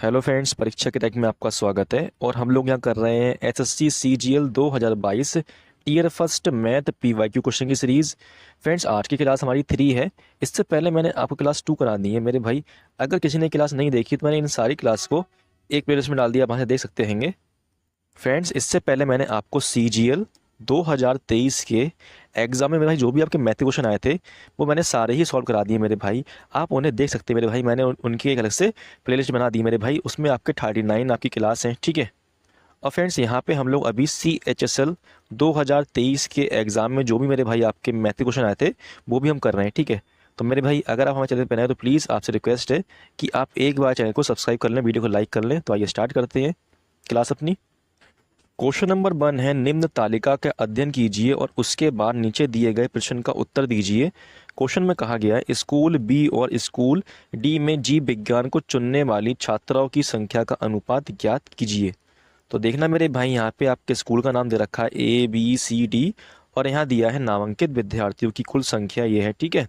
Hello friends, परीक्षा के tag में आपका स्वागत है। और हम लोग यहाँ कर रहे हैं SSC CGL 2022 year first math PYQ question की सीरीज़। फ्रेंड्स, आज की क्लास हमारी 3 है। इससे पहले मैंने आपको क्लास 2 करा दी है मेरे भाई। अगर किसी ने क्लास नहीं देखी तो मैंने इन सारी क्लास को एक प्लेलिस्ट में डाल दिया, आप वहाँ से देख सकते हैंगे। फ्रेंड्स, इससे पहले मैंने आपको सीजीएल 2023 के एग्जाम में मेरे भाई जो भी आपके मैथ क्वेश्चन आए थे वो मैंने सारे ही सॉल्व करा दिए मेरे भाई। आप उन्हें देख सकते हैं मेरे भाई। मैंने उनकी एक अलग से प्लेलिस्ट बना दी मेरे भाई, उसमें आपके 39 आपकी क्लास हैं, ठीक है। और फ्रेंड्स, यहाँ पे हम लोग अभी CHSL 2023 के एग्ज़ाम में जो भी मेरे भाई आपके मैथ क्वेश्चन आए थे वो भी हम कर रहे हैं, ठीक है। तो मेरे भाई, अगर आप हमारे चैनल पर नए हैं तो प्लीज़ आपसे रिक्वेस्ट है कि आप एक बार चैनल को सब्सक्राइब कर लें, वीडियो को लाइक कर लें। तो आइए स्टार्ट करते हैं क्लास अपनी। क्वेश्चन नंबर 1 है, निम्न तालिका का अध्ययन कीजिए और उसके बाद नीचे दिए गए प्रश्न का उत्तर दीजिए। क्वेश्चन में कहा गया है, स्कूल बी और स्कूल डी में जीव विज्ञान को चुनने वाली छात्राओं की संख्या का अनुपात ज्ञात कीजिए। तो देखना मेरे भाई, यहाँ पे आपके स्कूल का नाम दे रखा है ABCD और यहाँ दिया है नामांकित विद्यार्थियों की कुल संख्या ये है, ठीक है।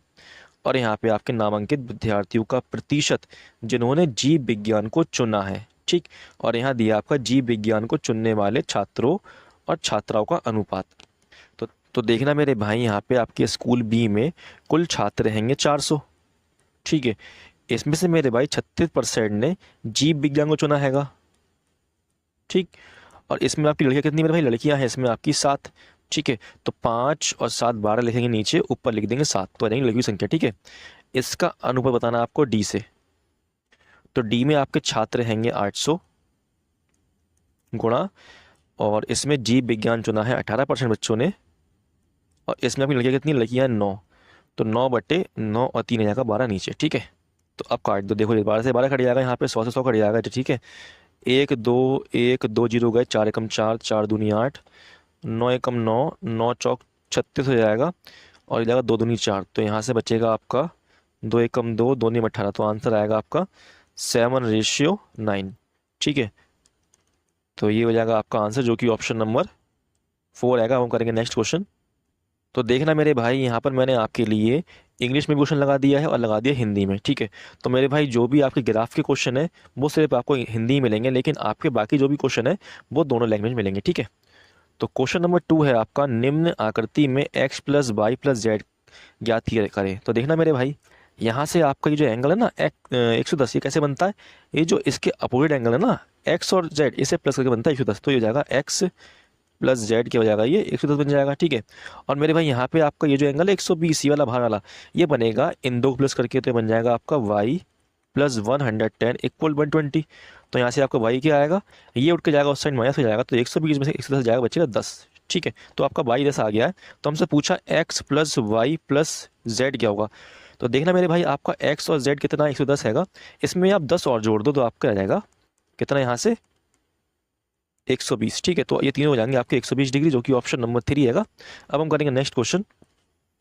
और यहाँ पे आपके नामांकित विद्यार्थियों का प्रतिशत जिन्होंने जीव विज्ञान को चुना है, ठीक। और यहाँ दिया आपका जीव विज्ञान को चुनने वाले छात्रों और छात्राओं का अनुपात। तो देखना मेरे भाई, यहाँ पे आपके स्कूल बी में कुल छात्र रहेंगे 400, ठीक है। इसमें से मेरे भाई 36% ने जीव विज्ञान को चुना हैगा, ठीक। और इसमें आपकी लड़कियाँ कितनी मेरे भाई? लड़कियाँ हैं इसमें आपकी 7, ठीक है। तो 5 और 7 12 लिखेंगे, नीचे ऊपर लिख देंगे 7, तो आ जाएंगे लड़कियों की संख्या, ठीक है। इसका अनुपात बताना आपको डी से। तो डी में आपके छात्र रहेंगे 800 गुणा, और इसमें जीव विज्ञान चुना है 18% बच्चों ने, और इसमें आपकी लड़कियाँ कितनी? लड़कियाँ 9, तो 9/9 और 3 आ जाएगा 12 नीचे, ठीक है। तो अब काट दो, देखो 12 से 12 कट जाएगा, यहाँ पे 100 से 100 कट जाएगा, ठीक है। 1 2 जीरो गए, 4 एकम 4, 4 दूनी 8, 9 एकम 9, 9 चौक 36 हो जाएगा, और ये जाएगा 2 दूनी 4। तो यहाँ से बचेगा आपका 2 एकम 2, 2 नीम 18, तो आंसर आएगा आपका 7:9, ठीक है। तो ये हो जाएगा आपका आंसर, जो कि ऑप्शन नंबर 4 आएगा। हम करेंगे नेक्स्ट क्वेश्चन। तो देखना मेरे भाई, यहाँ पर मैंने आपके लिए इंग्लिश में क्वेश्चन लगा दिया है और लगा दिया हिंदी में, ठीक है। तो मेरे भाई, जो भी आपके ग्राफ के क्वेश्चन है वो सिर्फ आपको हिंदी में मिलेंगे, लेकिन आपके बाकी जो भी क्वेश्चन है वो दोनों लैंग्वेज में मिलेंगे, ठीक है। तो क्वेश्चन नंबर 2 है आपका, निम्न आकृति में x + y + z ज्ञात करें। तो देखना मेरे भाई, यहाँ से आपका ये जो एंगल है ना 110, ये कैसे बनता है? ये जो इसके अपोजिट एंगल है ना x और z, इसे प्लस करके बनता है 110। तो ये हो जाएगा x + z क्या हो जाएगा? ये 110 बन जाएगा, ठीक है। और मेरे भाई, यहाँ पे आपका ये जो एंगल है 120, ये वाला बाहर वाला, ये बनेगा इन दो प्लस करके, तो ये बन जाएगा आपका y + 110 = 120। तो यहाँ से आपका y क्या आएगा? ये उठ के जाएगा उस साइड, माइनस हो जाएगा, तो 120 में से 110 जाएगा, बचेगा 10, ठीक है। तो आपका y 10 आ गया है। तो हमसे पूछा x + y + z क्या होगा। तो देखना मेरे भाई, आपका x और z कितना? 110 हैगा, इसमें आप 10 और जोड़ दो तो आपका आ जाएगा कितना? यहाँ से 120, ठीक है। तो ये तीनों हो जाएंगे आपके 120 डिग्री, जो कि ऑप्शन नंबर 3 हैगा। अब हम करेंगे नेक्स्ट क्वेश्चन।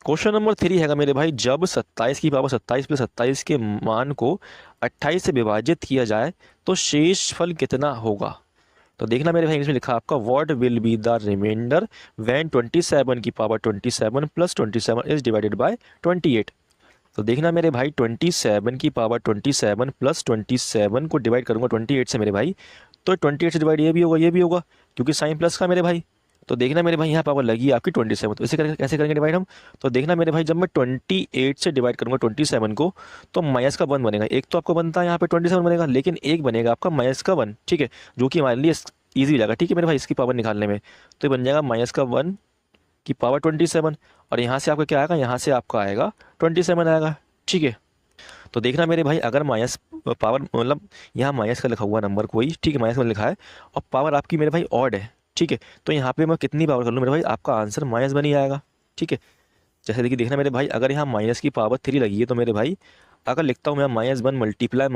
क्वेश्चन नंबर 3 हैगा मेरे भाई, जब 27 की पावर 27 + 27 के मान को 28 से विभाजित किया जाए तो शेष फल कितना होगा। तो देखना मेरे भाई, इंग्लिश में लिखा आपका, what will be the reminder when 27 की पावर 27 + 27 इज डिवाइडेड बाय 28। तो देखना मेरे भाई, 27 की पावर 27 + 27 को डिवाइड करूंगा 28 से मेरे भाई, तो 28 से डिवाइड ये भी होगा, ये भी होगा, क्योंकि साइन प्लस का मेरे भाई। तो देखना मेरे भाई, यहाँ पावर लगी आपकी 27, तो इसे कैसे करेंगे डिवाइड हम? तो देखना मेरे भाई, जब मैं 28 से डिवाइड करूंगा 27 को, तो माइनस का 1 बनेगा। एक तो आपको बनता है यहाँ पे 27 बनेगा, लेकिन एक बनेगा आपका माइनस का 1, ठीक है, जो कि हमारे लिए ईजी हो जाएगा, ठीक है मेरे भाई, इसकी पावर निकालने में। तो ये बन जाएगा माइनस का 1 की पावर 27, और यहाँ से आपका क्या आएगा? यहाँ से आपका आएगा 27 आएगा, ठीक है। तो देखना मेरे भाई, अगर माइनस पावर मतलब यहाँ माइनस का लिखा हुआ नंबर कोई, ठीक है, माइनस में लिखा है, और पावर आपकी मेरे भाई ऑड है, ठीक है। तो यहाँ पे मैं कितनी पावर कर लूँ मेरे भाई? आपका आंसर माइनस बन ही आएगा, ठीक है। जैसे देखिए, देखना मेरे भाई, अगर यहाँ माइनस की पावर 3 लगी है तो मेरे भाई, अगर लिखता हूँ मैं -1 ×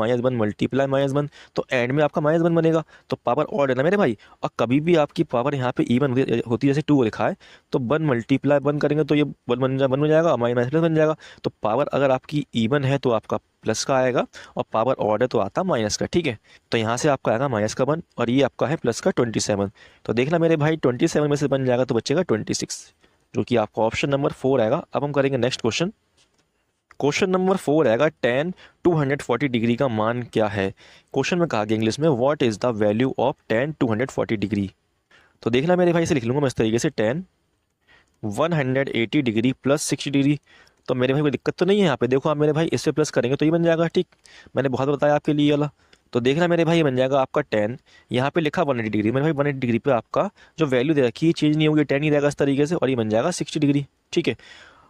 -1 तो एंड में आपका -1 बनेगा, तो पावर ऑड है ना मेरे भाई। और कभी भी आपकी पावर यहाँ पे इवन होती है, जैसे 2 लिखा है, तो 1 × 1 करेंगे तो ये 1 बन जाएगा, माइनस प्लस बन जाएगा। तो पावर अगर आपकी इवन है तो आपका प्लस का आएगा, और पावर ऑड है तो आता माइनस का, ठीक है। तो यहाँ से आपका आएगा माइनस का 1, और ये आपका है प्लस का 27। तो देखना मेरे भाई, 27 में से बन जाएगा तो बचेगा 26, जो कि आपका ऑप्शन नंबर 4 आएगा। अब हम करेंगे नेक्स्ट क्वेश्चन। क्वेश्चन नंबर 4 आएगा tan 240 डिग्री का मान क्या है। क्वेश्चन में कहा गया इंग्लिश में what is the value of tan 240 degree. तो देखना मेरे भाई, इसे लिख लूंगा मैं इस तरीके से, tan 180 डिग्री प्लस 60 डिग्री। तो मेरे भाई कोई दिक्कत तो नहीं है यहाँ पे, देखो आप मेरे भाई इससे प्लस करेंगे तो ये बन जाएगा, ठीक। मैंने बहुत बताया आपके लिए ये वाला। तो देखना मेरे भाई ये बन जाएगा आपका tan, यहाँ पे लिखा 180 डिग्री, मेरे भाई 180 डिग्री पे आपका जो वैल्यू दे रखी है चेंज नहीं होगी, tan ही रहेगा इस तरीके से, और ये बन जाएगा 60 डिग्री, ठीक है।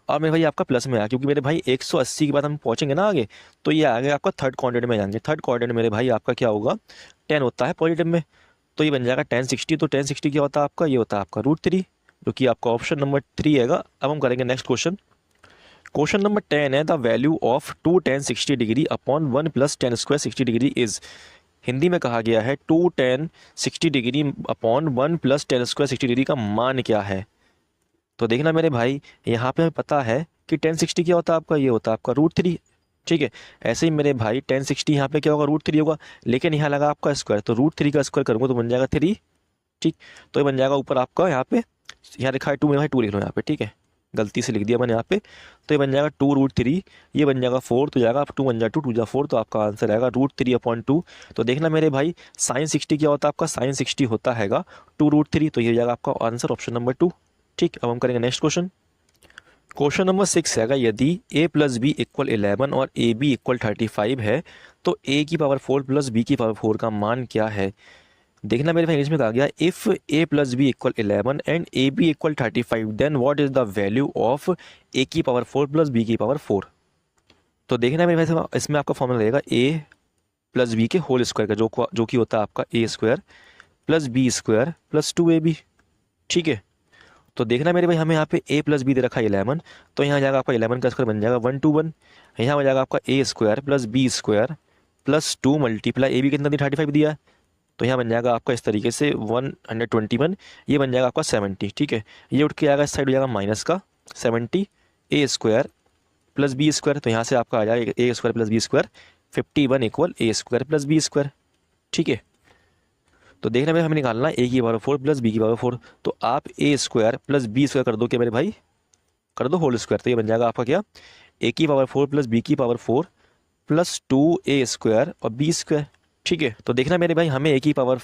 और मेरे भाई आपका प्लस में आया, क्योंकि मेरे भाई 180 के बाद हम पहुंचेंगे ना आगे, तो ये आगे आपका थर्ड क्वाड्रेंट में जाएंगे। थर्ड क्वाड्रेंट मेरे भाई आपका क्या होगा, 10 होता है पॉजिटिव में, तो ये बन जाएगा tan 60। तो tan 60 क्या होता है आपका, ये होता है आपका √3, जो कि आपका ऑप्शन नंबर 3 हैगा। अब हम करेंगे नेक्स्ट क्वेश्चन। क्वेश्चन नंबर 10 है the value of 2 tan 60 degree upon 1 plus tan square 60 degree is. Hindi में कहा गया है 2 tan 60 degree upon 1 plus tan square 60 degree का मान क्या है। तो देखना मेरे भाई, यहाँ पे हमें पता है कि tan 60 क्या होता है आपका, ये होता है आपका √3, ठीक है। ऐसे ही मेरे भाई tan 60 यहाँ पे क्या होगा, √3 होगा, लेकिन यहाँ लगा आपका स्क्वायर, तो √3 का स्क्वायर करूँगा तो बन जाएगा 3, ठीक। तो ये बन जाएगा ऊपर आपका, यहाँ पे यहाँ लिखा है 2, मेरे भाई 2 लिख लो यहाँ पे, ठीक है, गलती से लिख दिया मैंने यहाँ पे। तो ये बन जाएगा 2√3, ये बन जाएगा 4, तो जाएगा 2 बन जाएगा 2, 2 जा 4, तो आपका आंसर आएगा √3/2। तो देखना मेरे भाई sin 60 क्या होता है आपका, sin 60 होता हैगा 2√3, तो ये हो जाएगा आपका आंसर ऑप्शन नंबर 2, ठीक। अब हम करेंगे नेक्स्ट क्वेश्चन। क्वेश्चन नंबर 6 हैगा यदि a प्लस बी इक्वल 11 और ए बी इक्वल 35 है तो a की पावर 4 प्लस बी की पावर 4 का मान क्या है। देखना मेरे भाई इंग्लिश में कहा गया if a plus B equal 11 and A B equal 35 then what is the value of a की पावर 4 प्लस बी की पावर 4। तो देखना मेरे भाई इसमें आपका फॉर्मूला रहेगा a प्लस बी के होल स्क्वायर का, जो कि होता है आपका a square plus B square plus 2ab, ठीक है। तो देखना मेरे भाई हमें यहाँ पे a प्लस बी दे रखा है 11, तो यहाँ जाएगा आपका 11 का स्क्वायर बन जाएगा 121, यहाँ हो जाएगा आपका a square plus B square plus 2 multiply A B कितना दिया 35 दिया है, तो यहाँ बन जाएगा आपका इस तरीके से 121, ये बन जाएगा आपका 70, ठीक है। ये उठ के आएगा इस साइड हो जाएगा माइनस का 70 a square plus B square, तो यहाँ से आपका आ जाएगा a square plus B square 51 equal a square plus B square, ठीक है। तो देखना मेरे हमें निकालना है a की पावर 4 प्लस बी की पावर 4, तो आप a square plus B square कर दो क्या मेरे भाई, कर दो होल स्क्वायर, तो ये बन जाएगा आपका क्या a की पावर 4 प्लस बी की पावर 4 प्लस 2a स्क्वायर और बी स्क्वायर, ठीक है। तो देखना मेरे भाई हमें a की पावर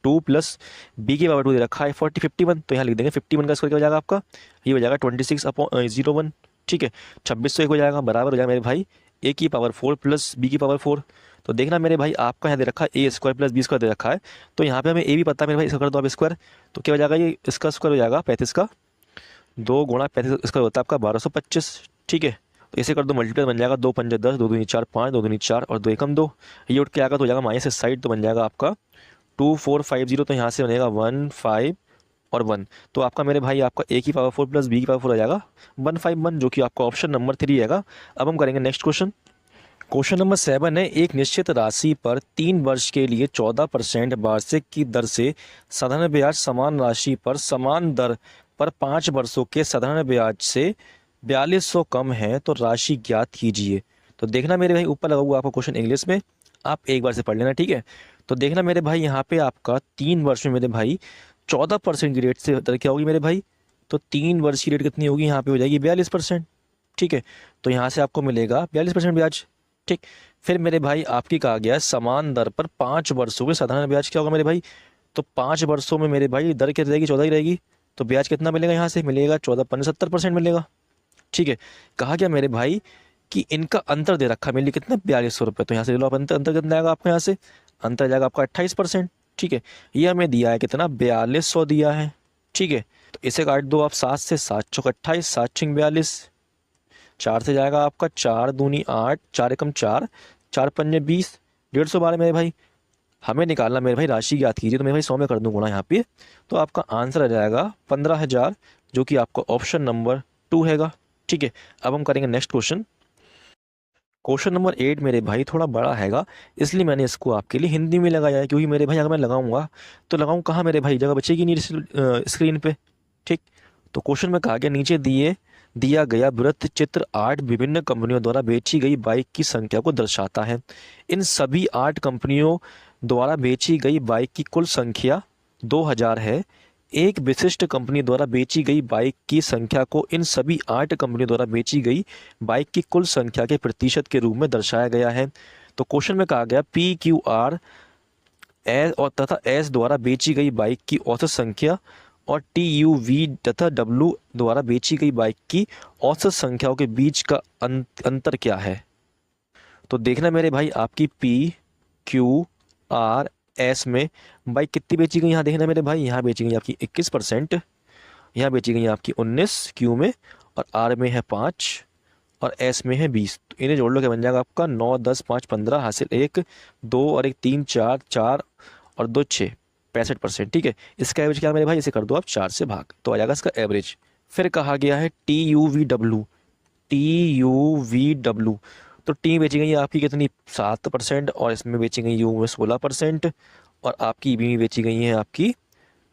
2 प्लस बी की पावर 2 दे रखा है 51, तो यहाँ लिख देंगे 51 का स्क्वायर क्या हो जाएगा आपका, ये हो जाएगा 26/01, ठीक है। 26 हो जाएगा बराबर हो जाएगा मेरे भाई a की पावर 4 प्लस बी की पावर 4। तो देखना मेरे भाई आपका यहाँ दे रखा है a square plus B square दे रखा है, तो यहाँ पे हमें a भी पता है मेरे भाई, इसका कर दो आप स्क्वायर, तो क्या हो जाएगा, ये इसका स्क्वायर हो जाएगा 35 का, 2 गुणा 35 इसका होता है आपका 1225, ठीक है। तो इसे कर दो मल्टीप्लाई, बन जाएगा 2 पंजे 10, 2 दूनी 4 5, 2 दूनी 4 और 2 एकम 2, ये उठ के आएगा तो हो जाएगा माइनस इस साइड, तो बन जाएगा आपका 2450, तो यहाँ से बनेगा 1 5 और 1, तो आपका मेरे भाई आपका a की पावर 4 प्लस बी की पावर 4 आ जाएगा 151, जो कि आपका ऑप्शन नंबर 3 हैगा। अब हम करेंगे नेक्स्ट क्वेश्चन। क्वेश्चन नंबर 7 है एक निश्चित राशि पर 3 वर्ष के लिए 14% वार्षिक की दर से साधारण ब्याज समान राशि पर समान दर पर 5 वर्षों के साधारण ब्याज से 4200 कम है तो राशि ज्ञात कीजिए। तो देखना मेरे भाई ऊपर लगा हुआ आपका क्वेश्चन इंग्लिश में, आप एक बार से पढ़ लेना, ठीक है। तो देखना मेरे भाई यहाँ पे आपका 3 वर्ष में मेरे भाई 14% की रेट से दर क्या होगी मेरे भाई, तो 3 वर्ष की रेट कितनी होगी, यहाँ पे हो जाएगी 42%, ठीक है। तो यहाँ से आपको मिलेगा 42% ब्याज, ठीक। फिर मेरे भाई आपकी कहा गया समान दर पर 5 वर्षों के साधारण ब्याज क्या होगा मेरे भाई, तो 5 वर्षों में मेरे भाई दर क्या रहेगी 14 ही रहेगी, तो ब्याज कितना मिलेगा, यहाँ से मिलेगा 14.70% मिलेगा, ठीक है। कहा गया मेरे भाई कि इनका अंतर दे रखा मेरे लिए कितना 4200 रुपये, तो यहाँ से ले लो आप अंतर कितना आएगा आपको, यहाँ से अंतर जाएगा आपका 28%, ठीक है। ये हमें दिया है कितना 4200 दिया है, ठीक है। तो इसे काट दो आप 7 से, 7 चौक 28, 7 छिंग 42, 4 से जाएगा आपका 4 दूनी 8, 4 एकम 4, 4 पंजे 20, 150 मेरे भाई हमें निकालना मेरे भाई राशि याद कीजिए, तो मेरे भाई 100 में कर दूँ गुणा यहाँ पे, तो आपका आंसर आ जाएगा 15,000, जो कि आपका ऑप्शन नंबर 2 हैगा, ठीक है। अब हम करेंगे नेक्स्ट क्वेश्चन। क्वेश्चन नंबर 8 मेरे भाई थोड़ा बड़ा हैगा, इसलिए मैंने इसको आपके लिए हिंदी में लगाया है, क्योंकि मेरे भाई अगर मैं लगाऊंगा तो लगाऊं कहाँ मेरे भाई, जगह बचेगी नहीं स्क्रीन पे, ठीक। तो क्वेश्चन में कहा गया नीचे दिया गया वृत्त चित्र 8 विभिन्न कंपनियों द्वारा बेची गई बाइक की संख्या को दर्शाता है। इन सभी 8 कंपनियों द्वारा बेची गई बाइक की कुल संख्या 2000 है। एक विशिष्ट कंपनी द्वारा बेची गई बाइक की संख्या को इन सभी 8 कंपनियों द्वारा बेची गई बाइक की कुल संख्या के प्रतिशत के रूप में दर्शाया गया है। तो क्वेश्चन में कहा गया पी क्यू आर एस और तथा एस द्वारा बेची गई बाइक की औसत संख्या और टी यू वी तथा डब्ल्यू द्वारा बेची गई बाइक की औसत संख्याओं के बीच का अंतर क्या है। तो देखना मेरे भाई, आपकी पी क्यू आर एस में बाइक कितनी बेची गई, यहाँ देखना मेरे भाई, यहाँ बेची गई आपकी 21%, यहाँ बेची गई आपकी 19 क्यू में, और आर में है 5 और एस में है 20। तो इन्हें जोड़ लो, क्या बन जाएगा आपका 9 10 5 15 हासिल 1 2 और 1 3 4 4 और 2 6 65%। ठीक है, इसका एवरेज क्या है मेरे भाई, इसे कर दो आप 4 से भाग, तो आ जाएगा इसका एवरेज। फिर कहा गया है T U V W, T U V W, तो टी बेची गई आपकी कितनी 7% और इसमें बेची गई यू में 16% और आपकी बी बेची गई है आपकी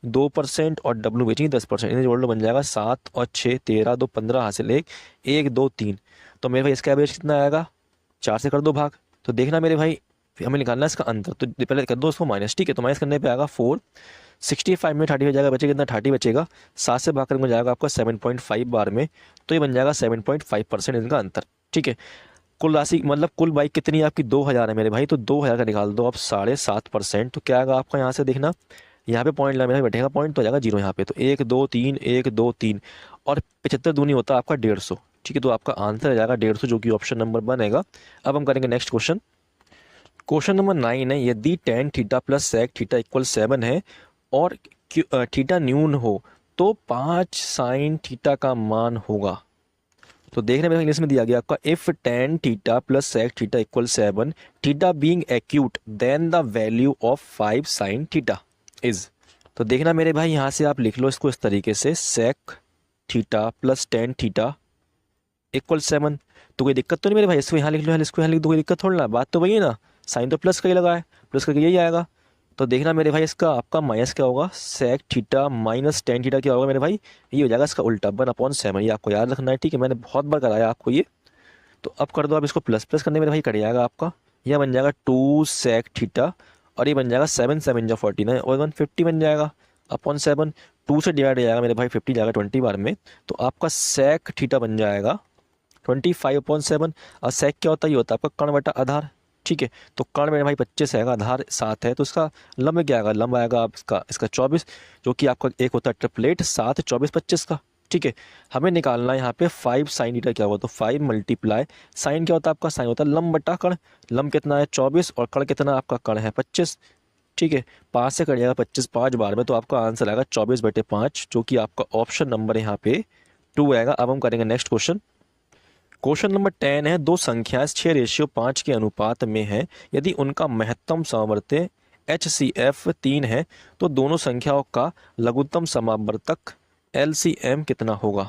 2% और डब्ल्यू बेची 10%। इन्हें जोड़ लो, बन जाएगा 7 और 6 13 2 15 हासिल 1 1 2 3। तो मेरे भाई इसका एवरेज कितना आएगा, 4 से कर दो भाग। तो देखना मेरे भाई, हमें निकालना है इसका अंतर, तो पहले कर दो उसको माइनस। ठीक है, तो माइनस करने पे आएगा 4, 65 में 30 हो जाएगा, बचेगा कितना 30 बचेगा, 7 से भाग करके जाएगा आपका 7.5 बार में, तो ये बन जाएगा 7.5% इनका अंतर। ठीक है, कुल राशि मतलब कुल बाइक कितनी है आपकी 2000 है मेरे भाई, तो 2000 का निकाल दो आप 7.5%, तो क्या आएगा आपका यहाँ से देखना, यहाँ पे पॉइंट मेरा बैठेगा, पॉइंट तो आ जाएगा 0 यहाँ पे, तो 1 2 3 1 2 3 और 75 दूनी होता है आपका 150। ठीक है, तो आपका आंसर आ जाएगा 150, जो कि ऑप्शन नंबर बनेगा। अब हम करेंगे नेक्स्ट क्वेश्चन। क्वेश्चन नंबर 9 है, यदि tan theta plus sec theta equal 7 है और थीटा न्यून हो तो 5 sin थीटा का मान होगा। तो देखने में इंग्लिश में दिया गया आपका if tan theta plus sec theta equal 7, theta being acute then the value of 5 sin theta is. तो देखना मेरे भाई, यहाँ से आप लिख लो इसको इस तरीके से, sec theta plus tan theta equal 7। तो कोई दिक्कत तो नहीं मेरे भाई, इसको यहाँ लिख लो, इसको यहाँ लिख दो, कोई दिक्कत थोड़ा ना, बात तो वही है ना, साइन तो प्लस का ही लगा है, प्लस करके यही आएगा। तो देखना मेरे भाई, इसका आपका माइनस क्या होगा, sec theta minus tan theta क्या होगा मेरे भाई, ये हो जाएगा इसका उल्टा 1/7। ये आपको याद रखना है, ठीक है, मैंने बहुत बार कराया आपको ये। तो अब कर दो आप इसको, प्लस प्लस करने मेरे भाई कट जाएगा आपका, यह बन जाएगा 2 sec थीटा और ये बन जाएगा 7 7 जा 49 और 150 बन जाएगा अपॉन 7। 2 से डिवाइड हो जाएगा मेरे भाई 50 जाएगा 20 बार में, तो आपका sec थीटा बन जाएगा 25/7। और sec क्या होता है, ये होता है आपका कर्ण बटा आधार। ठीक है, तो कर्ण मेरे भाई 25 आएगा, आधार 7 है, तो इसका लंब क्या आएगा, लंब आएगा आप इसका 24, जो कि आपका एक होता है ट्रिपलेट 7 24 25 का। ठीक है, हमें निकालना है यहाँ पे 5 sin थीटा क्या हुआ, तो 5 मल्टीप्लाई साइन क्या होता है आपका, साइन होता है लंब बटा कर्ण, लंब कितना है 24 और कर्ण कितना आपका, कर्ण है 25। ठीक है, 5 से कट जाएगा 25 5 बार में, तो आपका आंसर आएगा 24/5, जो कि आपका ऑप्शन नंबर यहाँ पे 2 आएगा। अब हम करेंगे नेक्स्ट क्वेश्चन। क्वेश्चन नंबर 10 है, दो संख्याएं 6:5 के अनुपात में है, यदि उनका महत्तम सामर्थ्य HCF 3 है तो दोनों संख्याओं का लघुत्तम समावर्तक LCM कितना होगा।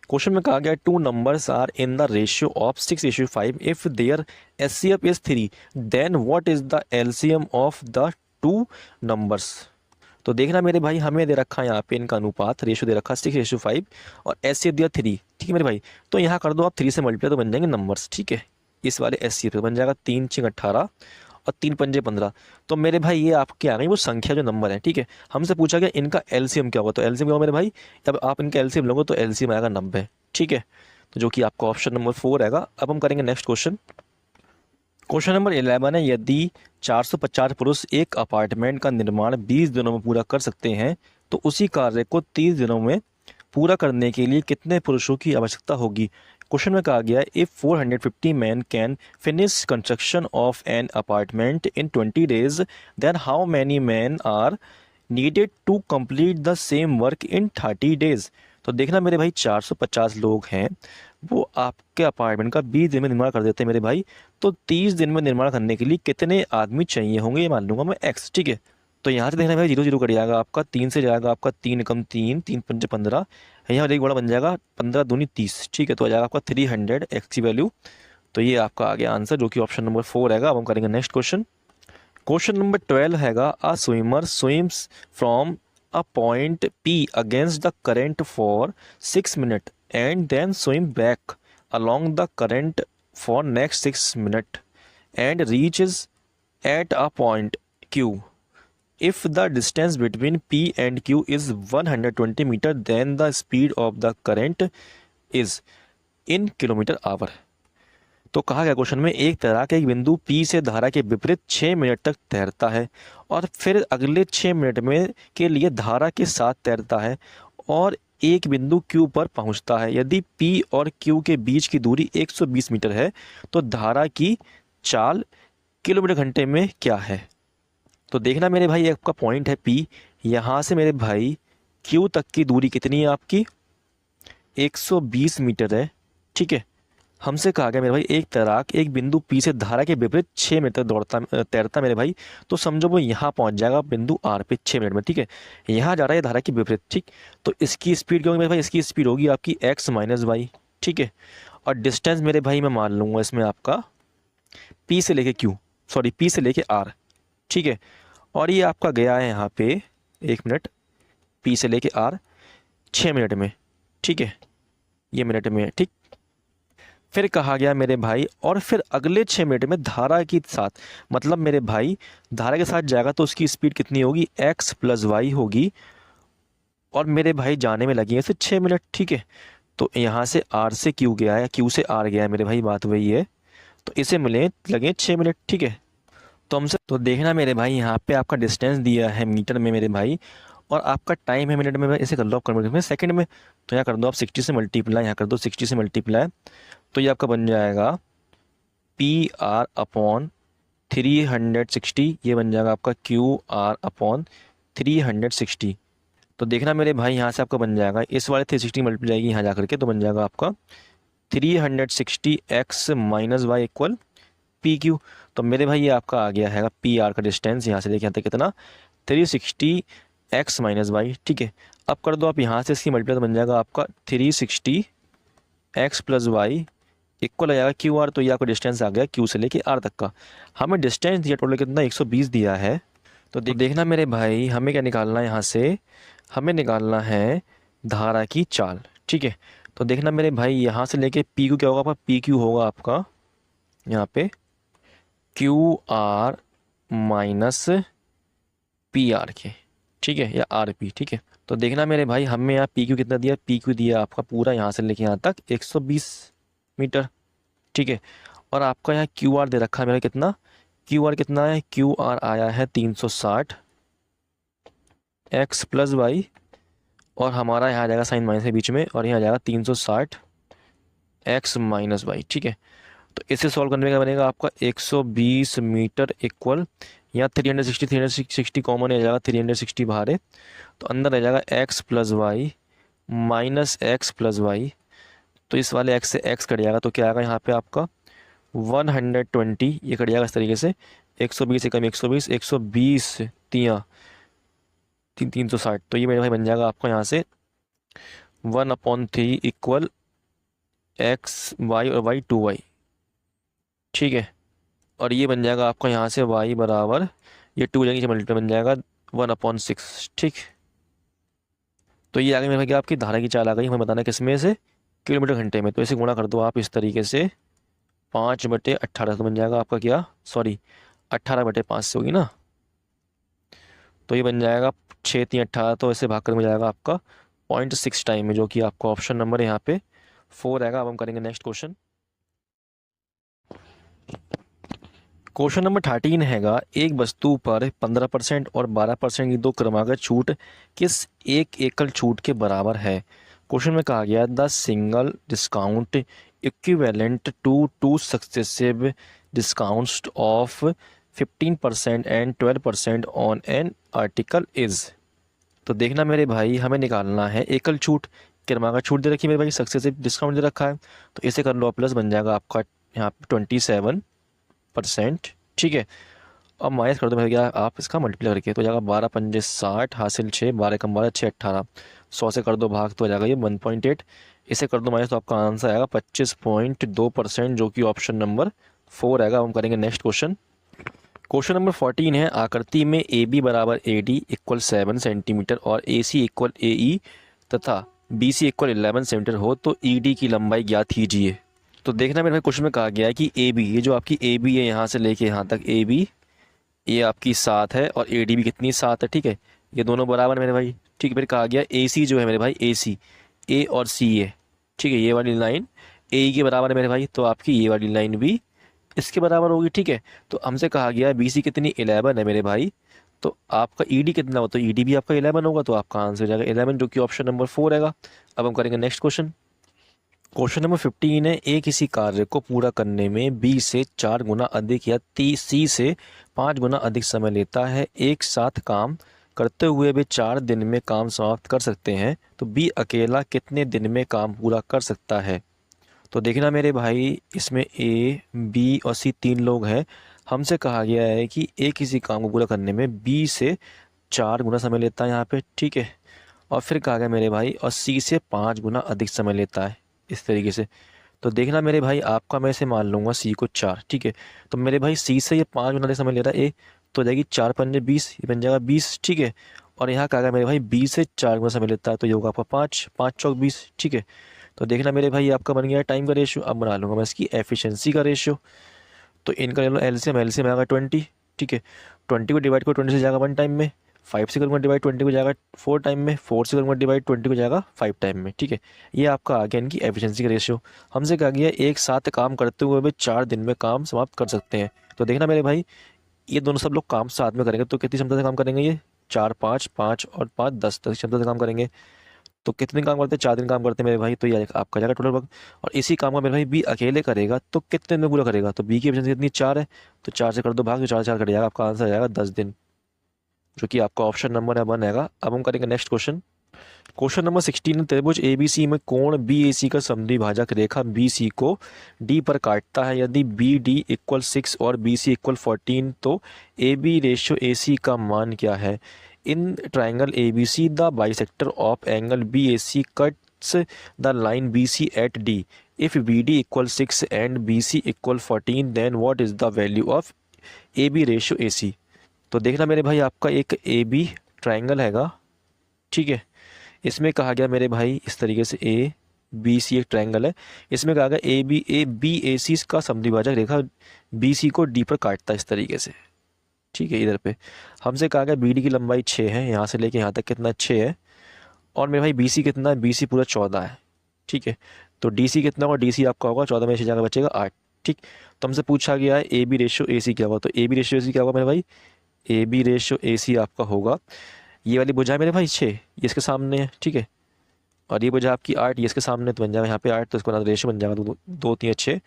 क्वेश्चन में कहा गया two numbers are in the ratio of 6:5, if their HCF is 3 then what is the LCM of the two numbers. तो देखना मेरे भाई, हमें दे रखा है यहाँ पे इनका अनुपात, रेशियो दे रखा है 6:5 और HCF दिया 3। ठीक है मेरे भाई, तो यहाँ कर दो आप 3 से मल्टीप्लाई, तो बन जाएंगे नंबर्स। ठीक है, इस वाले HCF बन जाएगा 3 6 18 और 3 पंजे 15। तो मेरे भाई ये आपके आ गई वो संख्या जो नंबर है। ठीक है, हमसे पूछा गया इनका LCM क्या होगा, तो LCM क्या होगा मेरे भाई, जब आप इनका LCM लोगे तो LCM आएगा 90। ठीक है, तो जो कि आपका ऑप्शन नंबर 4 आएगा। अब हम करेंगे नेक्स्ट क्वेश्चन। क्वेश्चन नंबर 11 है, यदि 450 पुरुष एक अपार्टमेंट का निर्माण 20 दिनों में पूरा कर सकते हैं तो उसी कार्य को 30 दिनों में पूरा करने के लिए कितने पुरुषों की आवश्यकता होगी। क्वेश्चन में कहा गया है if 450 man can finish construction of an apartment in 20 days then how many man are needed to complete the same work in 30 days. तो देखना मेरे भाई, 450 लोग हैं, वो आपके अपार्टमेंट का 20 दिन में निर्माण कर देते हैं मेरे भाई, तो 30 दिन में निर्माण करने के लिए कितने आदमी चाहिए होंगे, ये मान लूंगा मैं x। ठीक है, तो यहाँ से देखना भाई 0 0 कट जाएगा आपका, 3 से जाएगा आपका 3 कम 3 3 पंजे 15, यहाँ एक बड़ा बन जाएगा 15 दूनी 30। ठीक है, तो आ जाएगा आपका 300 x की वैल्यू। तो ये आपका आ गया आंसर, जो कि ऑप्शन नंबर 4 रहेगा। अब हम करेंगे नेक्स्ट क्वेश्चन। क्वेश्चन नंबर 12 हैगा, अ swimmer swims from a point P against the current for 6 minutes and then swim back along the current for next 6 minutes and reaches at a point Q if the distance between P and Q is 120 metre then the speed of the current is in kilometre hour. तो कहा गया question में, एक तैराक एक बिंदु P से धारा के विपरीत 6 मिनट तक तैरता है और फिर अगले 6 मिनट में के लिए धारा के साथ तैरता है और एक बिंदु Q पर पहुंचता है। यदि P और Q के बीच की दूरी 120 मीटर है तो धारा की चाल किलोमीटर घंटे में क्या है। तो देखना मेरे भाई, आपका पॉइंट है P, यहाँ से मेरे भाई Q तक की दूरी कितनी है आपकी, 120 मीटर है। ठीक है, हमसे कहा गया मेरे भाई एक तैराक एक बिंदु P से धारा के विपरीत 6 मिनट तक तैरता मेरे भाई, तो समझो वो यहाँ पहुँच जाएगा बिंदु R पे 6 मिनट में। ठीक है, यहाँ जा रहा है धारा के विपरीत। ठीक, तो इसकी स्पीड क्या होगी मेरे भाई, इसकी स्पीड होगी आपकी x माइनस वाई। ठीक है, और डिस्टेंस मेरे भाई मैं मान लूँगा इसमें आपका P से लेके Q, सॉरी P से लेके R। ठीक है, और ये आपका गया है यहाँ पे 1 मिनट, P से लेके R 6 मिनट में। ठीक है, ये मिनट में है। ठीक, फिर कहा गया मेरे भाई और फिर अगले 6 मिनट में धारा के साथ, मतलब मेरे भाई धारा के साथ जाएगा तो उसकी स्पीड कितनी होगी, x प्लस वाई होगी, और मेरे भाई जाने में लगी है इसे 6 मिनट। ठीक है, तो यहाँ से R से Q गया है, Q से R गया है मेरे भाई, बात वही है, तो इसे मिले लगे 6 मिनट। ठीक है, तो हमसे तो देखना मेरे भाई यहाँ पे आपका डिस्टेंस दिया है मीटर में मेरे भाई, और आपका टाइम है मिनट में। मैं इसे कर लो आप कन्वर्ट में सेकंड में, तो यहाँ कर दो आप 60 से मल्टीप्लाई, यहाँ कर दो 60 से मल्टीप्लाई, तो ये आपका बन जाएगा PR अपॉन 360, ये बन जाएगा आपका QR अपॉन 360। तो देखना मेरे भाई यहाँ से आपका बन जाएगा इस वाले 360 मल्टीप्लाई जाएगी यहाँ जा करके, तो बन जाएगा आपका 360x minus Y equal PQ। तो मेरे भाई ये आपका आ गया है PR का डिस्टेंस यहाँ से लेके यहाँ तक कितना, 360x माइनस वाई। ठीक है, अब कर दो आप यहाँ से इसकी मल्टीप्लाई, तो बन जाएगा आपका 360x प्लस वाई इक्वल आ जाएगा QR। तो ये आपका डिस्टेंस आ गया Q से लेके R तक का। हमें डिस्टेंस दिया टोटल कितना, 120 दिया है। तो देखना मेरे भाई हमें क्या निकालना है यहाँ से, हमें निकालना है धारा की चाल। ठीक है, तो देखना मेरे भाई यहाँ से लेके PQ क्या होगा आपका, PQ होगा आपका यहाँ पे QR माइनस PR के। ठीक है, या RP। ठीक है, तो देखना मेरे भाई हमें यहाँ PQ कितना दिया, PQ दिया आपका पूरा यहाँ से लेके यहाँ तक 120 मीटर। ठीक है, और आपका यहाँ QR दे रखा है मेरा कितना, QR कितना है, QR आया है 360 x प्लस वाई, और हमारा यहाँ आ जाएगा साइन माइनस के बीच में, और यहाँ आ जाएगा 360 x माइनस वाई। ठीक है, तो इसे सॉल्व करने का बनेगा आपका 120 मीटर इक्वल, यहाँ 360 कॉमन आ जाएगा, 360 बाहर है, तो अंदर आ जाएगा x plus Y minus X plus Y. तो इस वाले x से x कट जाएगा, तो क्या आएगा यहाँ पे आपका 120, ये कट जाएगा इस तरीके से, 120 से कम 120, 120 तियाँ 360, तो ये मेरे भाई बन जाएगा आपका यहाँ से 1/3 इक्वल x वाई और y 2y। ठीक है, और ये बन जाएगा आपका यहाँ से y बराबर, ये 2 जाएंगे मल्टीप्लाई बन जाएगा 1/6। ठीक, तो ये आगे मेरे भाई आपकी धारा की चाल आ गई, हमें बताना किस में से, किलोमीटर घंटे में। तो इसे गुणा कर दो आप इस तरीके से 5/18, तो बन जाएगा आपका क्या, सॉरी 18/5 से होगी ना, तो ये बन जाएगा 6×3=18, तो इसे भाग कर मिल जाएगा आपका 0.6 टाइम में, जो कि आपका ऑप्शन नंबर यहाँ पे 4 आएगा। अब हम करेंगे नेक्स्ट क्वेश्चन। क्वेश्चन नंबर 13 हैगा, एक वस्तु पर 15% और 12% की दो क्रमागत छूट किस एक एकल छूट के बराबर है। क्वेश्चन में कहा गया the single discount equivalent to 2 successive discounts of 15% and 12% on an article is. तो देखना मेरे भाई हमें निकालना है एकल छूट, क्रमागत छूट दे रखी है मेरे भाई, सक्सेसिव डिस्काउंट दे रखा है, तो इसे कर लो प्लस, बन जाएगा आपका यहाँ पे 27%। ठीक है, अब माइनस कर दो भैया आप इसका मल्टीप्लाई करके, तो हो जाएगा 12×5 = 60 हासिल 6, 12 कम 12 6 18, 100 से कर दो भाग तो हो जाएगा ये 1.8, इसे कर दो माइनस, तो आपका आंसर आएगा 25.2%, जो कि ऑप्शन नंबर 4 आएगा। हम करेंगे नेक्स्ट क्वेश्चन। क्वेश्चन नंबर 14 है, आकृति में AB बराबर AD इक्वल 7 सेंटीमीटर और AC इक्वल AE तथा BC इक्वल 11 सेंटीमीटर हो तो ED की लंबाई ज्ञात कीजिए। तो देखना मेरे भाई क्वेश्चन में कहा गया है कि AB, ये जो आपकी AB है यहाँ से लेके यहाँ तक AB ये आपकी 7 है और ए डी भी कितनी 7 है, ठीक है। ये दोनों बराबर मेरे भाई, ठीक है। फिर कहा गया ए सी जो है मेरे भाई, ए सी, ए और सी ए, ठीक है। ये वाली लाइन ए के बराबर है मेरे भाई, तो आपकी ये वाली लाइन भी इसके बराबर होगी, ठीक है। तो हमसे कहा गया है बी सी कितनी 11 है मेरे भाई, तो आपका ई डी कितना हो, तो ई डी भी आपका 11 होगा, तो आपका आंसर हो जाएगा 11, जो कि ऑप्शन नंबर 4 रहेगा। अब हम करेंगे नेक्स्ट क्वेश्चन। क्वेश्चन नंबर 15 है, ए किसी कार्य को पूरा करने में बी से 4 गुना अधिक या सी से 5 गुना अधिक समय लेता है। एक साथ काम करते हुए वे 4 दिन में काम समाप्त कर सकते हैं, तो बी अकेला कितने दिन में काम पूरा कर सकता है। तो देखना मेरे भाई, इसमें ए बी और सी 3 लोग हैं। हमसे कहा गया है कि ए किसी काम को पूरा करने में बी से 4 गुना समय लेता है यहाँ पे, ठीक है। और फिर कहा गया मेरे भाई, और सी से 5 गुना अधिक समय लेता है, इस तरीके से। तो देखना मेरे भाई, आपका मैं इसे मान लूँगा सी को 4, ठीक है। तो मेरे भाई सी से ये 5 गुना अधिक समय ले रहा है ए, तो हो जाएगी 4 पंजे 20, ये बन जाएगा 20, ठीक है। और यहाँ कहा गया मेरे भाई बी से 4 गुना समय लेता है, तो ये होगा आपका 5, 5 चौक 20, ठीक है। तो देखना मेरे भाई, आपका बन गया टाइम का रेशियो। अब बना लूँगा मैं इसकी एफिशिएंसी का रेशियो। तो इनका ले लो एलसीएम, एलसीएम आएगा 20, ठीक है। 20 को डिवाइड करो 20 से जाएगा 1 टाइम में, 5 से करूँगा डिवाइड 20 को जाएगा 4 टाइम में, 4 से करूँगा डिवाइड 20 को जाएगा 5 टाइम में, ठीक है। ये आपका आ गया इनकी एफिशिएंसी का रेशियो। हमसे कहा गया एक साथ काम करते हुए वे 4 दिन में काम समाप्त कर सकते हैं। तो देखना मेरे भाई, ये दोनों सब लोग काम साथ में करेंगे, तो कितनी क्षमता से काम करेंगे ये, 4 5 5 और 5 10 10 क्षमता से काम करेंगे। तो कितने काम करते हैं, 4 दिन काम करते हैं मेरे भाई, तो ये आपका जाएगा टोटल वर्क। और इसी काम का मेरे भाई बी अकेले करेगा, तो कितने दिन में पूरा करेगा, तो बी की एफिशिएंसी कितनी 4 है, तो 4 से कर दो भाग, तो 4 4 कट जाएगा, आपका आंसर आ जाएगा 10 दिन, जो कि आपका ऑप्शन नंबर है 1 आएगा। अब हम करेंगे नेक्स्ट क्वेश्चन। क्वेश्चन नंबर 16 है, त्रिभुज एबीसी में कोण बीएसी का समद्विभाजक रेखा बीसी को डी पर काटता है। यदि बी डी इक्वल 6 और बी सी इक्वल 14, तो ए बी रेशियो ए सी का मान क्या है। In triangle A B C the bisector of angle B A C cuts the line B C at D. If B D equal 6 and B C equal 14, then what is the value of A B ratio A C. तो देखना मेरे भाई, आपका एक A B triangle हैगा, ठीक है। इसमें कहा गया मेरे भाई इस तरीके से ए बी सी एक ट्रायंगल है। इसमें कहा गया ए बी ए सी का समद्विभाजक रेखा बी सी को डी पर काटता है, इस तरीके से, ठीक है। इधर पे हमसे कहा गया बी डी की लंबाई 6 है, यहाँ से लेके यहाँ तक कितना 6 है। और मेरे भाई बी सी कितना है, बी सी पूरा 14 है, ठीक है। तो डी सी कितना होगा, डी सी आपका होगा 14 में 6 जगह बचेगा 8, ठीक। तो हमसे पूछा गया है ए बी रेशियो ए सी क्या होगा, तो ए बी रेशियो ए सी क्या होगा मेरे भाई, ए बी रेशियो ए सी आपका होगा, ये वाली भुजा है मेरे भाई 6, ये इसके सामने है, ठीक है। और ये भुजा आपकी 8, ये इसके सामने, तो बन जाएगा यहाँ पे 8, तो इसको ना रेशियो बन जाएगा 2 3 6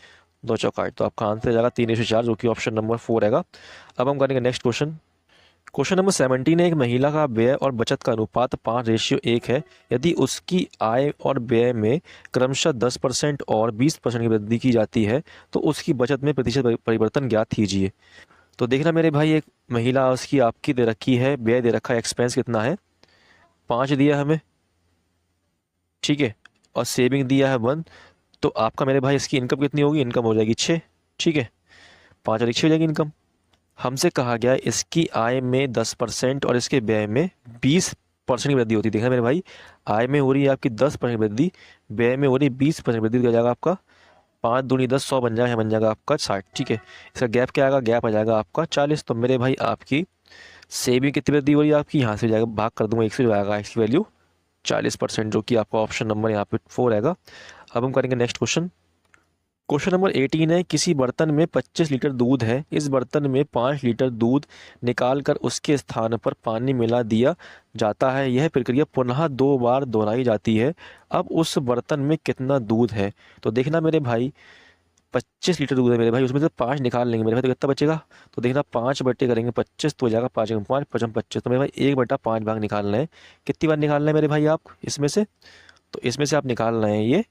2 चौक 8, तो आपका आंसर जाएगा 3:4, जो कि ऑप्शन नंबर 4 रहेगा। अब हम करेंगे नेक्स्ट क्वेश्चन। क्वेश्चन नंबर 17 है, एक महिला का व्यय और बचत का अनुपात 5:1 है। यदि उसकी आय और व्यय में क्रमशः 10% और 20% की वृद्धि की जाती है, तो उसकी बचत में प्रतिशत परिवर्तन ज्ञात कीजिए। तो देखना मेरे भाई, एक महिला उसकी आपकी दे रखी है, व्यय दे रखा है, एक्सपेंस कितना है 5 दिया हमें, ठीक है। और सेविंग दिया है 1, तो आपका मेरे भाई इसकी इनकम कितनी होगी, इनकम हो जाएगी 6, ठीक है। 5 और 6 हो जाएगी इनकम। हमसे कहा गया है इसकी आय में 10% और इसके व्यय में 20% की वृद्धि होती है। देखना मेरे भाई, आय में हो रही है आपकी 10% वृद्धि, व्यय में हो रही है 20% वृद्धि, हो जाएगा आपका 5 दूनी 10, 100 बन जाएगा, बन जाएगा आपका 60, ठीक है। इसका गैप क्या आएगा, गैप आ जाएगा आपका 40। तो मेरे भाई आपकी सेविंग कितनी वृद्धि हो रही है आपकी, यहाँ से हो जाएगा भाग कर दूंगा 1 से, जो आएगा इसकी वैल्यू 40%, जो कि आपका ऑप्शन नंबर यहाँ पे 4 आएगा। अब हम करेंगे नेक्स्ट क्वेश्चन। क्वेश्चन नंबर 18 है, किसी बर्तन में 25 लीटर दूध है। इस बर्तन में 5 लीटर दूध निकालकर उसके स्थान पर पानी मिला दिया जाता है। यह प्रक्रिया पुनः 2 बार दोहराई जाती है। अब उस बर्तन में कितना दूध है। तो देखना मेरे भाई, 25 लीटर दूध है मेरे भाई, उसमें से 5 निकाल लेंगे मेरे भाई, तो कितना बचेगा। तो देखना 5 बट्टे करेंगे 25, तो हो जाएगा 5 5 5 25, तो मेरे भाई 1/5 भाग निकालना है। कितनी बार निकालना है मेरे भाई आप इसमें से, तो इसमें से आप निकाल रहे हैं ये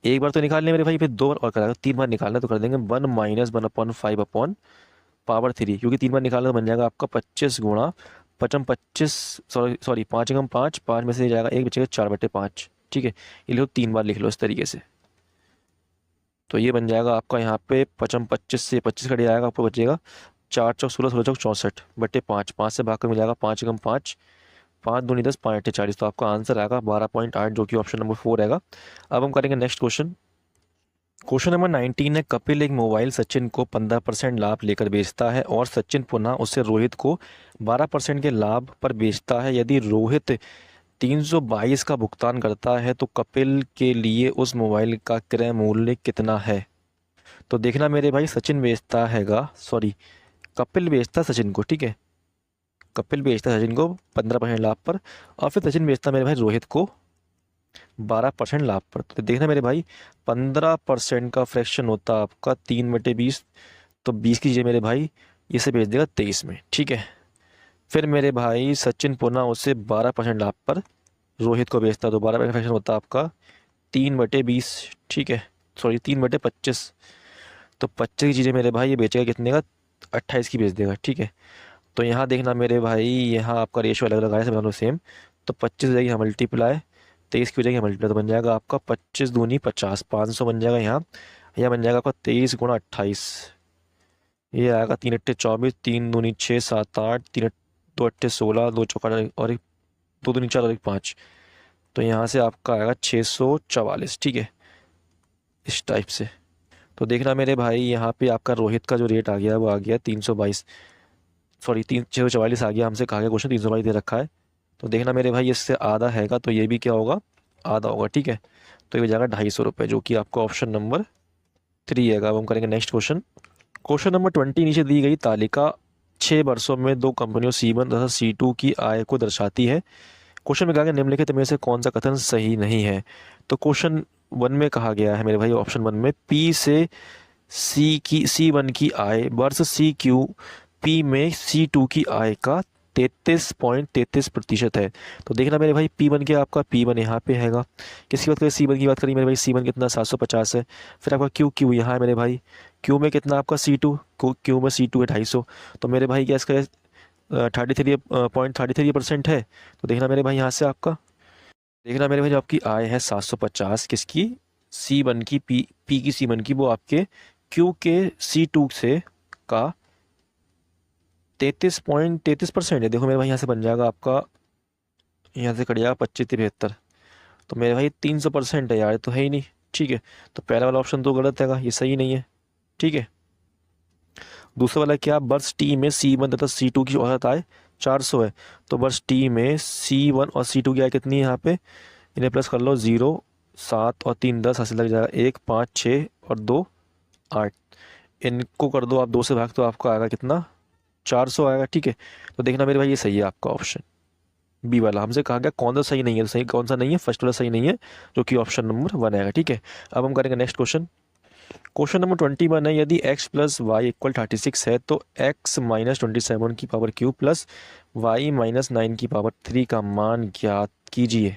एक बार तो निकाल लें मेरे भाई, फिर 2 बार और कराएगा, 3 बार निकालना है, तो कर देंगे 1 - 1/5/3, क्योंकि 3 बार निकालना तो बन जाएगा आपका 25 गुणा 25, सॉरी 5 × 5, 5 में से जाएगा 1, बचेगा 4/5, ठीक है। ये लिखो 3 बार लिख लो इस तरीके से। तो ये बन जाएगा आपका यहाँ पे 25 से 25 कट जाएगा, आपको बचेगा 4 चौक 16, 16 चौक 64/5, 5 से भाग कर मिल जाएगा 5 × 5, 5 दूनी 10, 5 × 40, तो आपका आंसर आएगा 12.8, जो कि ऑप्शन नंबर 4 रहेगा। अब हम करेंगे नेक्स्ट क्वेश्चन। क्वेश्चन नंबर 19 है, कपिल एक मोबाइल सचिन को 15% लाभ लेकर बेचता है और सचिन पुनः उसे रोहित को 12% के लाभ पर बेचता है। यदि रोहित 322 का भुगतान करता है तो कपिल के लिए उस मोबाइल का क्रय मूल्य कितना है। तो देखना मेरे भाई, सचिन बेचता हैगा, सॉरी, कपिल बेचता है सचिन को, ठीक है, कपिल बेचता है सचिन को 15% लाभ पर, और फिर सचिन बेचता है मेरे भाई रोहित को 12% लाभ पर। तो देखना मेरे भाई, 15% का फ्रैक्शन होता है आपका 3/20, तो 20 की जगह मेरे भाई इसे बेच देगा 23 में, ठीक है। फिर मेरे भाई सचिन पुनः उसे 12% लाभ पर रोहित को बेचता है, तो 12% फ्रैक्शन होता है आपका 3/20, ठीक है, सॉरी 3/25, तो 25 की चीज़ें मेरे भाई ये बेचेगा कितने का, 28 की बेच देगा, ठीक है। तो यहाँ देखना मेरे भाई, यहाँ आपका रेशियो अलग अलग आया, सब दोनों सेम, तो 25 हो जाएगी यहाँ मल्टीप्लाई, 23 की हो जाएगी मल्टीप्लाई, तो बन जाएगा आपका 25 दूनी 50, 500 बन जाएगा यहाँ। यह बन जाएगा आपका 23 गुणा 28, ये आएगा 3 अट्ठे 24, 3 दूनी 6, 7 8, 3 2 अट्ठे 16, 2 चौका और एक 2 दूनी 4 और एक 5, तो यहाँ से आपका आएगा 644, ठीक है, इस टाइप से। तो देखना मेरे भाई, यहाँ पे आपका रोहित का जो रेट आ गया वो आ गया 322, सॉरी 644 आ गया, हमसे कहा गया क्वेश्चन 322 दे रखा है। तो देखना मेरे भाई, इससे आधा हैगा तो ये भी क्या होगा, आधा होगा, ठीक है। तो ये हो जाएगा 250 रुपये, जो कि आपका ऑप्शन नंबर 3 है। अब हम करेंगे नेक्स्ट क्वेश्चन। क्वेश्चन नंबर 20, नीचे दी गई तालिका 6 वर्षों में 2 कंपनियों C1 तथा C2 की आय को दर्शाती है। क्वेश्चन में कहा गया निम्नलिखित में से कौन सा कथन सही नहीं है। तो क्वेश्चन 1 में कहा गया है मेरे भाई, ऑप्शन 1 में P से C1 की आय वर्ष P में C2 की आय का 33.33% है। तो देखना मेरे भाई, P1 के आपका P1 यहाँ पे हैगा, किसकी बात करें, C1 की बात करें मेरे भाई, C1 कितना 750 है। फिर आपका Q यहाँ है मेरे भाई, Q में कितना आपका C2, Q में C2 है 250, तो मेरे भाई क्या इसका 33.33% है। तो देखना मेरे भाई, यहाँ से आपका देखना मेरे भाई, जो आपकी आय है 750 किसकी, C1 की, P की C1 की, वो आपके Q के C2 से का 33.33% है। देखो मेरे भाई, यहाँ से बन जाएगा आपका, यहाँ से कट जाएगा 25-73, तो मेरे भाई 300% है यार, ये तो है ही नहीं, ठीक है। तो पहला वाला ऑप्शन तो गलत है, ये सही नहीं है, ठीक है। दूसरा वाला क्या, वर्ष टी में C1 तथा C2 की औसत आय 400 है, तो वर्ष टी में C1 और C2 की आय कितनी है, यहाँ पे इन्हें प्लस कर लो, 0 7 और 3 10, हासिल लग जाएगा 1 5 6 और 2 8, इनको कर दो आप 2 से भाग, तो आपको आएगा कितना, 400 आएगा, ठीक है। तो देखना मेरे भाई, ये सही है आपका ऑप्शन बी वाला। हमसे कहा गया कौन सा सही नहीं है, तो सही कौन सा नहीं है, फर्स्ट वाला सही नहीं है, जो कि ऑप्शन नंबर 1 आएगा, ठीक है। अब हम करेंगे नेक्स्ट क्वेश्चन। क्वेश्चन नंबर 21 है, यदि x प्लस वाई इक्वल 36 है तो x माइनस 27 की power Q plus y minus 9 की पावर 3 का मान ज्ञात कीजिए।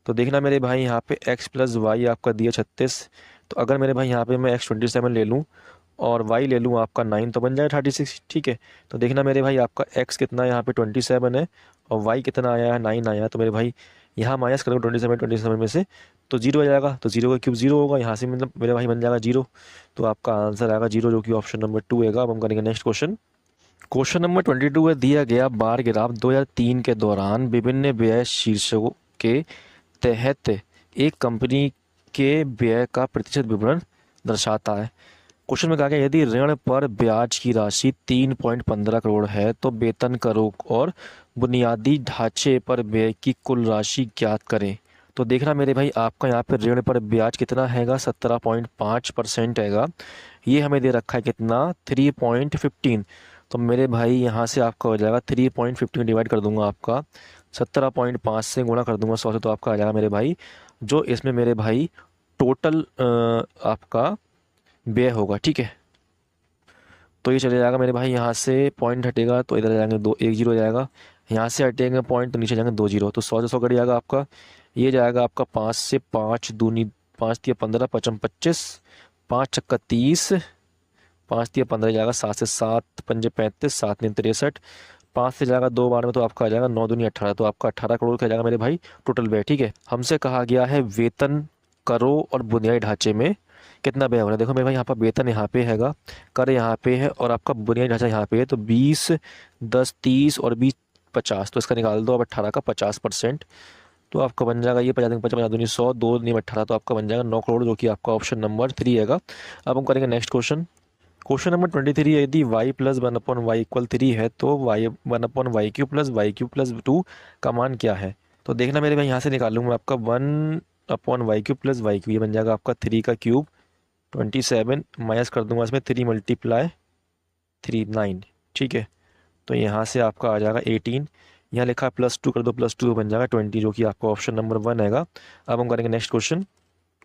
तो देखना मेरे भाई, यहाँ पे x प्लस वाई आपका दिया 36, तो अगर मेरे भाई यहाँ पे मैं x 27 ले लूँ और y ले लूँ आपका 9, तो बन जाएगा 36, ठीक है। तो देखना मेरे भाई, आपका x कितना यहाँ पे 27 है और y कितना आया है 9 आया है, तो मेरे भाई यहाँ माइनस करोगे 27 में से तो 0 आ जाएगा, तो 0 का क्यूब 0 होगा, यहाँ से मतलब मेरे भाई बन जाएगा 0, तो आपका आंसर आएगा 0, जो कि ऑप्शन नंबर 2 है। अब हम करेंगे नेक्स्ट क्वेश्चन। क्वेश्चन नंबर 22 है, दिया गया बार ग्राफ 2003 के दौरान विभिन्न व्यय शीर्षकों के तहत एक कंपनी के व्यय का प्रतिशत विवरण दर्शाता है। क्वेश्चन में कहा गया यदि ऋण पर ब्याज की राशि 3.15 करोड़ है तो वेतन करों और बुनियादी ढांचे पर व्यय की कुल राशि ज्ञात करें। तो देखना मेरे भाई, आपका यहाँ पे ऋण पर ब्याज कितना हैगा, 17.5% हैगा, ये हमें दे रखा है कितना, 3.15, तो मेरे भाई यहाँ से आपका हो जाएगा 3.15 डिवाइड कर दूंगा आपका 17.5 से गुणा कर दूंगा 100 से, तो आपका आ जाएगा मेरे भाई, जो इसमें मेरे भाई टोटल आपका व्यय होगा, ठीक है। तो ये चले जाएगा मेरे भाई, यहाँ से पॉइंट हटेगा तो इधर जाएंगे 2 1 0 जाएगा, यहाँ से हटेंगे पॉइंट तो नीचे जाएंगे 2 0, तो 100 से 100 कट जाएगा आपका, ये जाएगा आपका 5 से 5 दूनी 5 तिया 15 5 25, 5 छक्का 30, 5 तिया 15 जाएगा, 7 से 7 पंजे 35, 7 9 63, 5 से जाएगा 2 बार में, तो आपका आ जाएगा 9 दूनी 18, तो आपका 18 करोड़ का जाएगा मेरे भाई टोटल व्यय, ठीक है। हमसे कहा गया है वेतन करों और बुनियादी ढांचे में कितना व्यय हो रहा है। देखो मेरे भाई, यहाँ पर वेतन यहाँ पे हैगा, कर यहाँ पे है और आपका बुनियादी ढांचा यहाँ पे है, तो 20 10 30 और 20 50, तो इसका निकाल दो अब 18 का 50%, तो आपका बन जाएगा ये 50 50 50 100, 2 नहीं 18, तो आपका बन जाएगा 9 करोड़, जो कि आपका ऑप्शन नंबर 3 हैगा। अब हम करेंगे नेक्स्ट क्वेश्चन। क्वेश्चन नंबर 23 है, यदि y प्लस 1/y=3 है तो y 1/y³ + y³ + 2 का मान क्या है। तो देखना मेरे भाई यहाँ से निकालूंगा आपका 1/y³ + y³, ये बन जाएगा आपका 3 का क्यूब 27, माइनस कर दूंगा इसमें 3 × 3 9, ठीक है। तो यहाँ से आपका आ जाएगा 18, यहाँ लिखा है +2 कर दो, +2 बन जाएगा 20, जो कि आपका ऑप्शन नंबर 1 हैगा। अब हम करेंगे नेक्स्ट क्वेश्चन।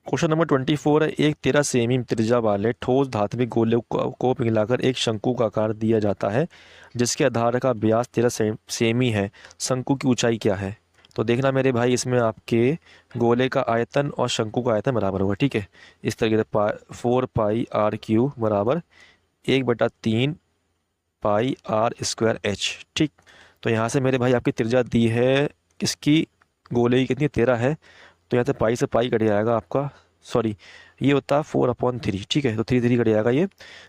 क्वेश्चन नंबर 24 है, एक 13 सेमी त्रिज्या वाले ठोस धात्विक गोले को पिघलाकर एक शंकु का आकार दिया जाता है जिसके आधार का व्यास 13 सेमी है, शंकु की ऊंचाई क्या है। तो देखना मेरे भाई, इसमें आपके गोले का आयतन और शंकु का आयतन बराबर होगा, ठीक है। इस तरीके से 4πr³ बराबर 1/3 πr²h, ठीक। तो यहाँ से मेरे भाई आपकी त्रिज्या दी है इसकी गोले की कितनी, 13 है। तो यहाँ से पाई से पाई कट जाएगा आपका, सॉरी ये होता है 4/3, ठीक है। तो 3 3 कट जाएगा, ये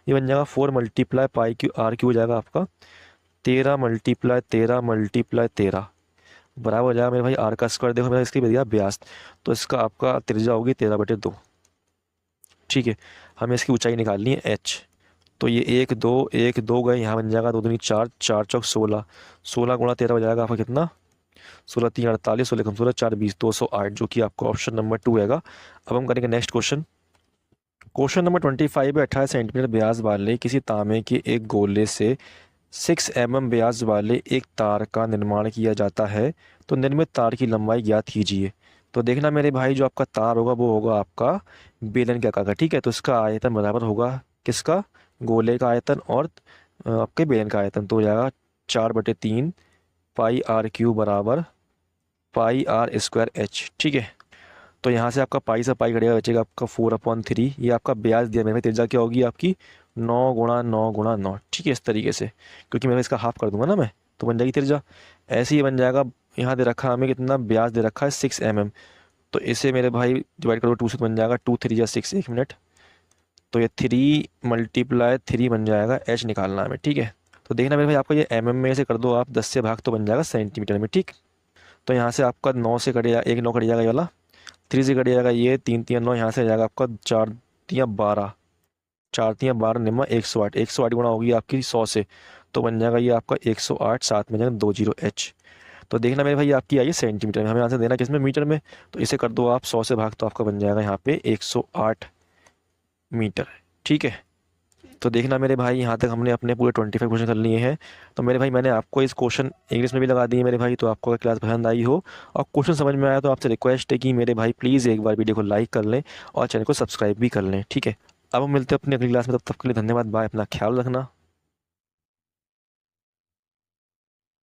बन जाएगा 4 × πr³ हो जाएगा आपका 13 × 13 × 13 बराबर हो जाएगा मेरे भाई आर का स्क्वायर। देखो मेरा इसकी दिया व्यास, तो इसका आपका त्रिज्या होगी 13/2, ठीक है। हमें इसकी ऊंचाई निकालनी है h। तो ये 1 2 गए, यहाँ बन जाएगा 2 दूनी 4, 4 चौक 16, 16 × 13 हो जाएगा आपका कितना, 16 3 48, 16 16 4 20, 208, जो कि आपका ऑप्शन नंबर 2 हैगा। अब हम करेंगे नेक्स्ट क्वेश्चन। क्वेश्चन नंबर 25 है, 18 सेंटीमीटर व्यास वाले किसी तांबे के एक गोले से 6 mm व्यास वाले एक तार का निर्माण किया जाता है, तो निर्मित तार की लंबाई ज्ञात कीजिए। तो देखना मेरे भाई, जो आपका तार होगा वो होगा आपका बेलन के आकार का, ठीक है। तो इसका आयतन बराबर होगा किसका, गोले का आयतन और आपके बेलन का आयतन। तो हो जाएगा 4/3 πr³ बराबर πr²h, ठीक है। तो यहाँ से आपका पाई से पाई कटेगा, बचेगा आपका 4/3। ये आपका ब्याज दिया मेरे, त्रिज्या क्या होगी आपकी 9 × 9 × 9, ठीक है। इस तरीके से, क्योंकि मैं इसका हाफ कर दूंगा ना मैं, तो बन जाएगी त्रिज्या। ऐसे ही बन जाएगा, यहाँ दे रखा हमें कितना ब्याज दे रखा है 6 mm, तो इसे मेरे भाई डिवाइड करो 2 से, बन जाएगा 2 3 6, 1 मिनट। तो ये 3 × 3 बन जाएगा, h निकालना है हमें, ठीक है। तो देखना मेरे भाई, आपका ये mm में से कर दो आप 10 से भाग, तो बन जाएगा सेंटीमीटर में, ठीक। तो यहाँ से आपका 9 से कटेगा, 1 9 कट जाएगा ये वाला, 3 से कट जाएगा ये 3 3 9, यहाँ से आ जाएगा आपका 4 3 12, 4 3 12 निम्मा 108, 108 गुणा होगी आपकी 100 से, तो बन जाएगा ये आपका 108, साथ में जाएगा 20h। तो देखना मेरे भाई, आपकी आई है सेंटीमीटर में, हमें आंसर देना किसमें, मीटर में। तो इसे कर दो आप 100 से भाग, तो आपका बन जाएगा यहाँ पे 108 मीटर, ठीक है। तो देखना मेरे भाई, यहाँ तक हमने अपने पूरे 25 क्वेश्चन कर लिए हैं। तो मेरे भाई मैंने आपको इस क्वेश्चन इंग्लिश में भी लगा दिए मेरे भाई। तो आपको अगर क्लास पसंद आई हो और क्वेश्चन समझ में आया, तो आपसे रिक्वेस्ट है कि मेरे भाई प्लीज़ एक बार वीडियो को लाइक कर लें और चैनल को सब्सक्राइब भी कर लें, ठीक है। अब हम मिलते हैं अपनी अगली क्लास में, तब तक के लिए धन्यवाद, बाय, अपना ख्याल रखना।